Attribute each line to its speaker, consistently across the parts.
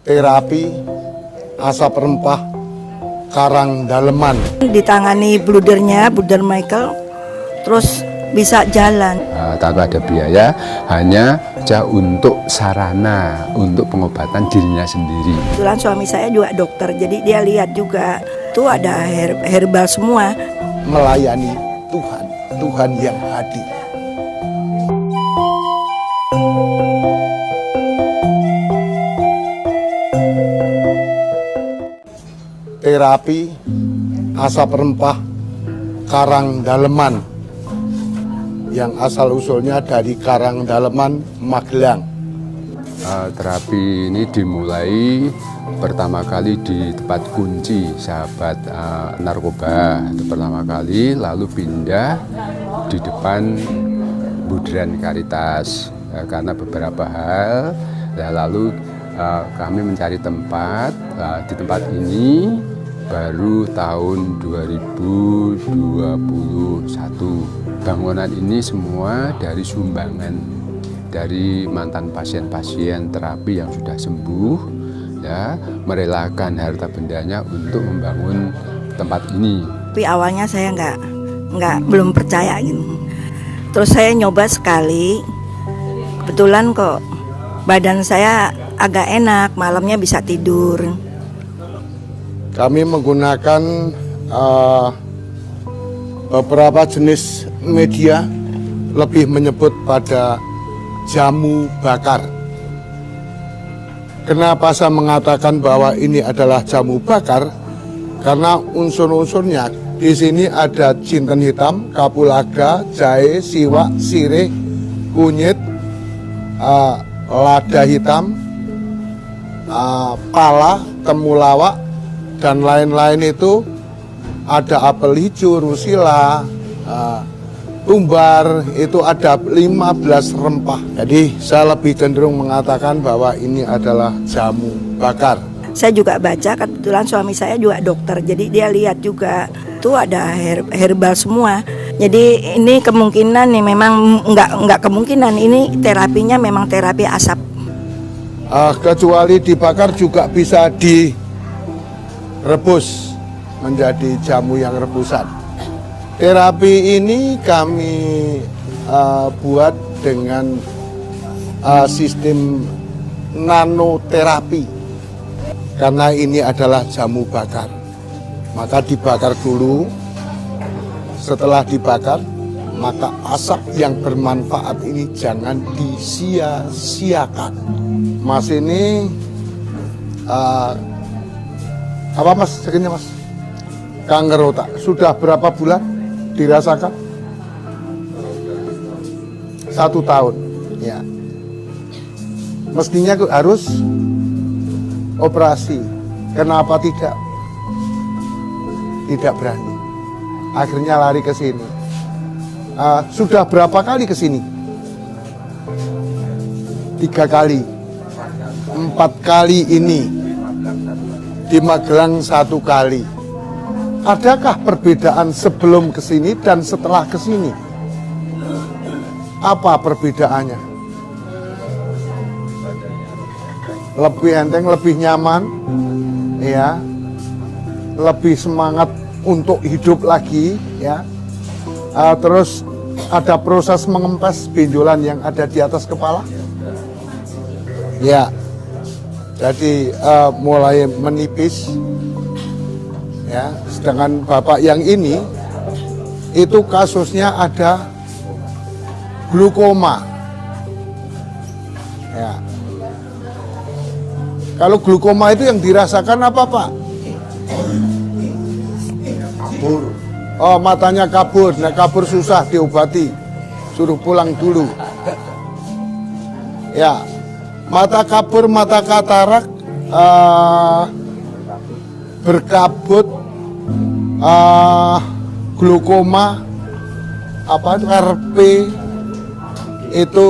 Speaker 1: Terapi asap rempah karang daleman.
Speaker 2: Ditangani bludernya, bluder Michael, terus bisa jalan.
Speaker 3: Tanpa ada biaya, hanya untuk sarana untuk pengobatan dirinya sendiri.
Speaker 2: Kebetulan suami saya juga dokter, jadi dia lihat juga tuh ada herbal semua.
Speaker 1: Melayani Tuhan, Tuhan yang hadir. Terapi asap rempah karang daleman yang asal usulnya dari Karang Daleman, Magelang.
Speaker 3: Terapi ini dimulai pertama kali di tempat kunci sahabat narkoba itu pertama kali, lalu pindah di depan Budran Karitas karena beberapa hal, lalu kami mencari tempat. Di tempat ini baru tahun 2021. Bangunan ini semua dari sumbangan dari mantan pasien-pasien terapi yang sudah sembuh, ya, merelakan harta bendanya untuk membangun tempat ini.
Speaker 2: Tapi awalnya saya belum percaya gitu. Terus saya nyoba sekali, kebetulan kok badan saya agak enak, malamnya bisa tidur.
Speaker 1: Kami menggunakan beberapa jenis media, lebih menyebut pada jamu bakar. Kenapa saya mengatakan bahwa ini adalah jamu bakar? Karena unsur-unsurnya di sini ada jinten hitam, kapulaga, jahe, siwak, sirih, kunyit, lada hitam, pala, temulawak, dan lain-lain itu. Ada apel hijau, rusila, tumbar, itu ada 15 rempah. Jadi saya lebih cenderung mengatakan bahwa ini adalah jamu bakar.
Speaker 2: Saya juga baca, kebetulan suami saya juga dokter, jadi dia lihat juga tuh ada herbal semua. Jadi ini kemungkinan nih, memang nggak kemungkinan ini terapinya memang terapi asap.
Speaker 1: Kecuali dibakar juga bisa direbus menjadi jamu yang rebusan. Terapi ini kami buat dengan sistem nanoterapi. Karena ini adalah jamu bakar, maka dibakar dulu. Setelah dibakar, maka asap yang bermanfaat ini jangan disia-siakan. Mas ini apa mas sakitnya mas? Kanker otak. Sudah berapa bulan dirasakan? 1 tahun. Ya. Mestinya harus operasi. Kenapa tidak? Tidak berani. Akhirnya lari ke sini. Sudah berapa kali ke sini? 3 kali. 4 kali ini. Di Magelang 1 kali. Adakah perbedaan sebelum ke sini dan setelah ke sini? Apa perbedaannya? Lebih enteng, lebih nyaman, ya, lebih semangat untuk hidup lagi, ya. Terus ada proses mengempes benjolan yang ada di atas kepala, ya. Jadi mulai menipis. Ya, sedangkan bapak yang ini itu kasusnya ada glukoma. Ya. Kalau glukoma itu yang dirasakan apa Pak? Kabur. Oh, matanya kabur. Nah, kabur susah diobati. Suruh pulang dulu. Ya, mata kabur, mata katarak, berkabut, glukoma, RP itu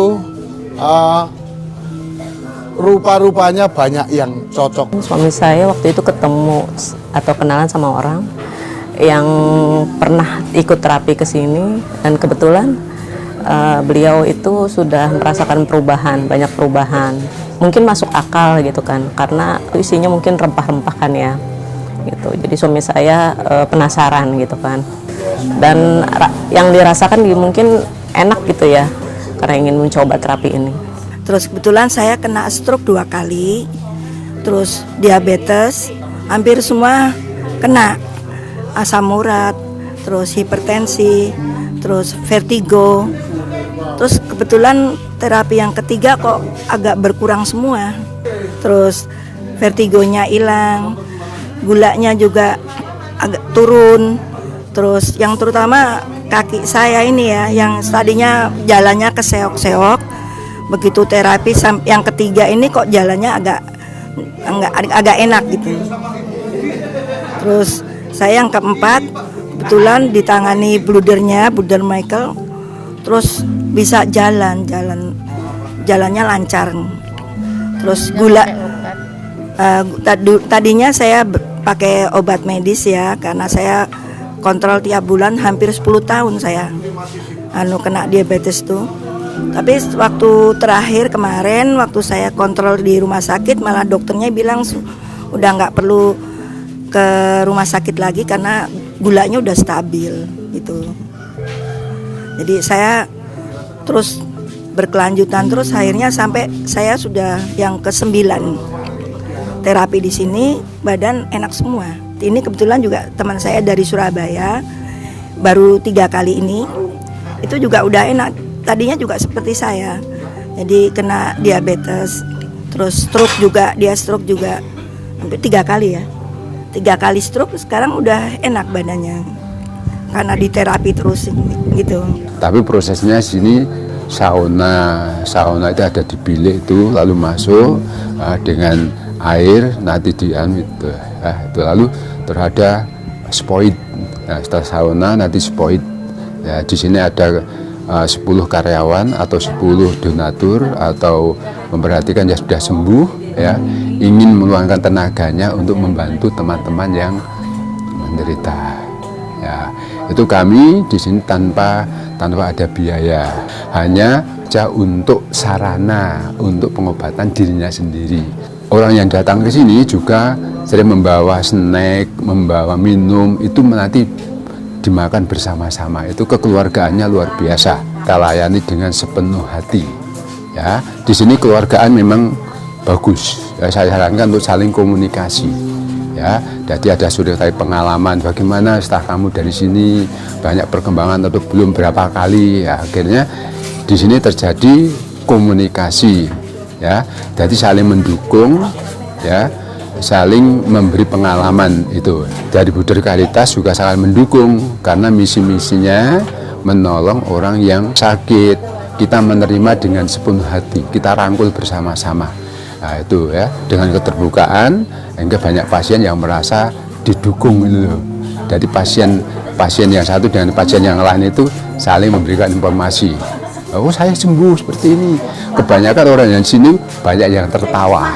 Speaker 1: rupa-rupanya banyak yang cocok.
Speaker 4: Suami saya waktu itu ketemu atau kenalan sama orang yang pernah ikut terapi ke sini, dan kebetulan beliau itu sudah merasakan perubahan, banyak perubahan. Mungkin masuk akal gitu kan, karena itu isinya mungkin rempah-rempah kan ya. Gitu. Jadi suami saya penasaran gitu kan. Dan yang dirasakan mungkin enak gitu ya, karena ingin mencoba terapi ini.
Speaker 2: Terus kebetulan saya kena stroke 2 kali, terus diabetes, hampir semua kena, asam urat, terus hipertensi, terus vertigo. Terus kebetulan terapi yang ketiga kok agak berkurang semua. Terus vertigonya hilang, gulanya juga agak turun. Terus yang terutama kaki saya ini ya, yang tadinya jalannya keseok-seok, begitu terapi yang ketiga ini kok jalannya agak enak gitu. Terus saya yang keempat kebetulan ditangani bludernya, bluder Michael, terus bisa jalannya lancar. Terus gula tadinya saya pakai obat medis ya, karena saya kontrol tiap bulan hampir 10 tahun saya kena diabetes tuh. Tapi waktu terakhir kemarin waktu saya kontrol di rumah sakit, malah dokternya bilang udah nggak perlu ke rumah sakit lagi karena gulanya udah stabil gitu. Jadi saya terus berkelanjutan terus, akhirnya sampai saya sudah yang ke-9 terapi di sini, badan enak semua. Ini kebetulan juga teman saya dari Surabaya, baru 3 kali ini, itu juga udah enak. Tadinya juga seperti saya, jadi kena diabetes, terus stroke juga, dia stroke juga hampir 3 kali ya, 3 kali stroke, sekarang udah enak badannya karena diterapi terus gitu.
Speaker 3: Tapi prosesnya sini sauna itu ada di bilik itu, lalu masuk dengan air, nanti itu lalu terhadap spoid. Nah, setelah sauna nanti spoid. Ya, di sini ada 10 karyawan atau 10 donatur atau memperhatikan yang sudah sembuh ya, ingin meluangkan tenaganya untuk membantu teman-teman yang menderita. Ya, itu kami di sini tanpa ada biaya, hanya untuk sarana untuk pengobatan dirinya sendiri. Orang yang datang ke sini juga sering membawa snack, membawa minum, itu nanti dimakan bersama-sama. Itu kekeluargaannya luar biasa. Kita layani dengan sepenuh hati. Ya, di sini keluargaan memang bagus. Ya, saya sarankan untuk saling komunikasi. Ya, jadi ada sudah tadi pengalaman bagaimana setelah kamu dari sini banyak perkembangan atau belum berapa kali. Ya, akhirnya di sini terjadi komunikasi. Ya, jadi saling mendukung. Ya, saling memberi pengalaman itu. Dari Buder Karitas juga sangat mendukung karena misi-misinya menolong orang yang sakit. Kita menerima dengan sepenuh hati, kita rangkul bersama-sama. Nah, itu ya, dengan keterbukaan hingga banyak pasien yang merasa didukung itu. Jadi pasien yang satu dengan pasien yang lain itu saling memberikan informasi. Oh, saya sembuh seperti ini. Kebanyakan orang yang sini banyak yang tertawa.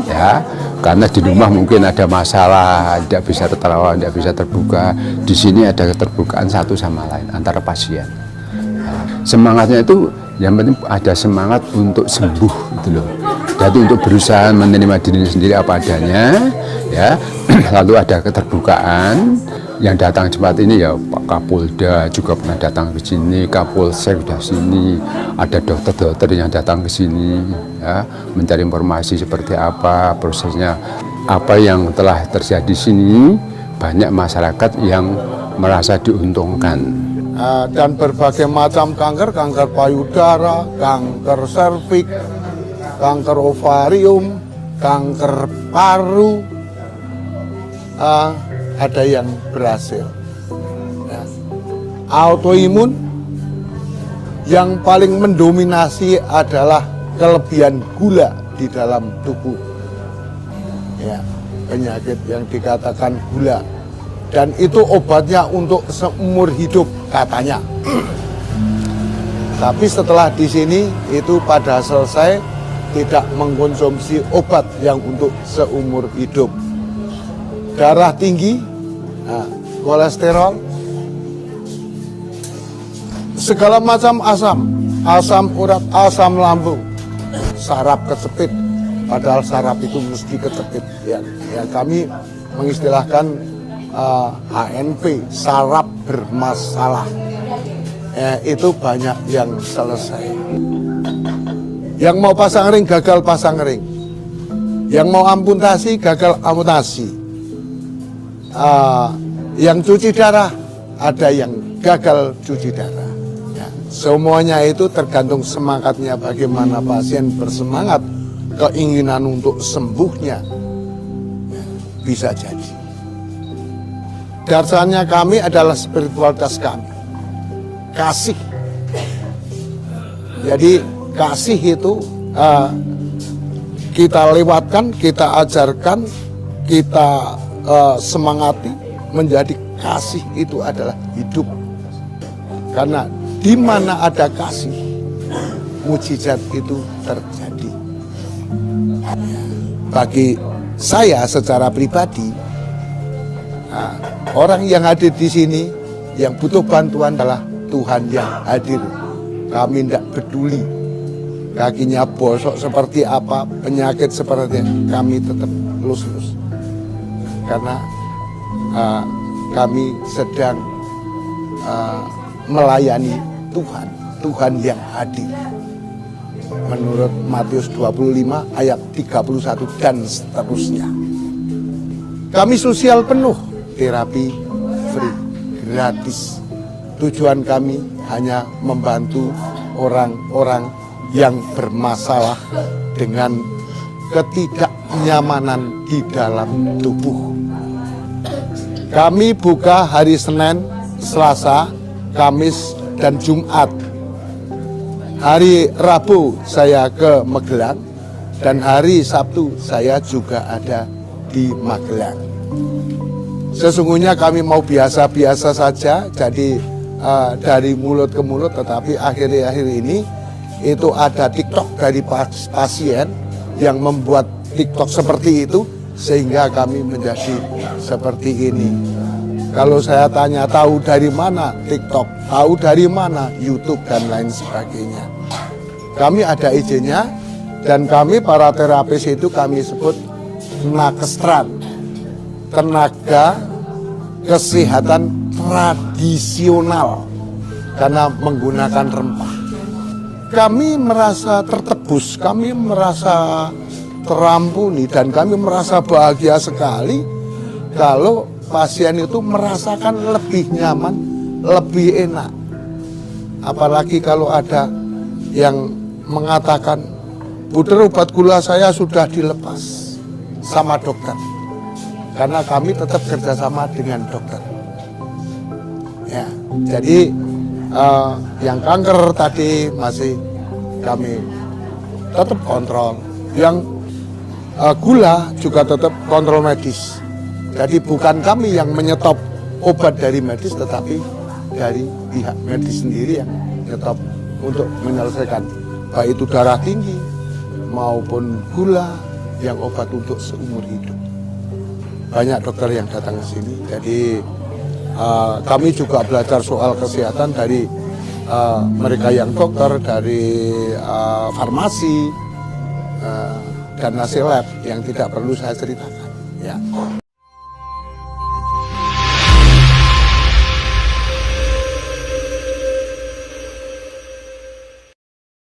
Speaker 3: Ya, karena di rumah mungkin ada masalah, tidak bisa tertawa, tidak bisa terbuka. Di sini ada keterbukaan satu sama lain antara pasien. Semangatnya itu yang penting ada semangat untuk sembuh gitu loh. Jadi untuk berusaha menerima diri sendiri apa adanya, ya. Lalu ada keterbukaan. Yang datang cepat ini ya Pak Kapolda juga pernah datang ke sini, Kapolsek sudah sini, ada dokter-dokter yang datang ke sini, ya, mencari informasi seperti apa prosesnya, apa yang telah terjadi di sini. Banyak masyarakat yang merasa diuntungkan.
Speaker 1: Dan berbagai macam kanker, kanker payudara, kanker serviks, kanker ovarium, kanker paru, ada yang berhasil. Ya. Autoimun yang paling mendominasi adalah kelebihan gula di dalam tubuh. Ya, penyakit yang dikatakan gula. Dan itu obatnya untuk seumur hidup katanya. Tapi setelah di sini itu pada selesai tidak mengkonsumsi obat yang untuk seumur hidup. Darah tinggi, kolesterol, segala macam asam urat, asam lambung, saraf kecepit, padahal saraf itu mesti kecepit. Ya, kami mengistilahkan HNP, saraf bermasalah. Itu banyak yang selesai. Yang mau pasang ring gagal pasang ring, yang mau amputasi gagal amputasi, yang cuci darah ada yang gagal cuci darah. Ya, semuanya itu tergantung semangatnya, bagaimana pasien bersemangat, keinginan untuk sembuhnya. Ya, bisa jadi. Dasarnya kami adalah spiritualitas kami, kasih. Jadi kasih itu kita lewatkan, kita ajarkan, kita semangati, menjadi kasih itu adalah hidup. Karena di mana ada kasih, mujizat itu terjadi. Bagi saya secara pribadi, orang yang hadir di sini yang butuh bantuan adalah Tuhan yang hadir. Kami tidak peduli kakinya bosok seperti apa, penyakit seperti apa, kami tetap lus-lus. Karena kami sedang melayani Tuhan, Tuhan yang hadir. Menurut Matius 25 ayat 31 dan seterusnya. Kami sosial penuh, terapi free, gratis. Tujuan kami hanya membantu orang-orang yang bermasalah dengan ketidaknyamanan di dalam tubuh. Kami buka hari Senin, Selasa, Kamis, dan Jumat. Hari Rabu saya ke Magelang, dan hari Sabtu saya juga ada di Magelang. Sesungguhnya kami mau biasa-biasa saja, jadi dari mulut ke mulut, tetapi akhir-akhir ini itu ada TikTok dari pasien yang membuat TikTok seperti itu, sehingga kami menjadi seperti ini. Kalau saya tanya tahu dari mana TikTok, tahu dari mana YouTube dan lain sebagainya, kami ada izinnya, dan kami para terapis itu kami sebut nakestran, tenaga kesehatan tradisional, karena menggunakan rempah. Kami merasa tertebus, kami merasa terampuni, dan kami merasa bahagia sekali kalau pasien itu merasakan lebih nyaman, lebih enak. Apalagi kalau ada yang mengatakan, "Buder, obat gula saya sudah dilepas sama dokter." Karena kami tetap kerjasama dengan dokter. Ya, jadi yang kanker tadi masih kami tetap kontrol, yang gula juga tetap kontrol medis. Jadi bukan kami yang menyetop obat dari medis, tetapi dari pihak medis sendiri yang menyetop untuk menyelesaikan baik itu darah tinggi maupun gula, yang obat untuk seumur hidup. Banyak dokter yang datang ke sini, jadi kami juga belajar soal kesehatan dari mereka yang dokter, dari farmasi, dan hasil lab yang tidak perlu saya ceritakan. Ya.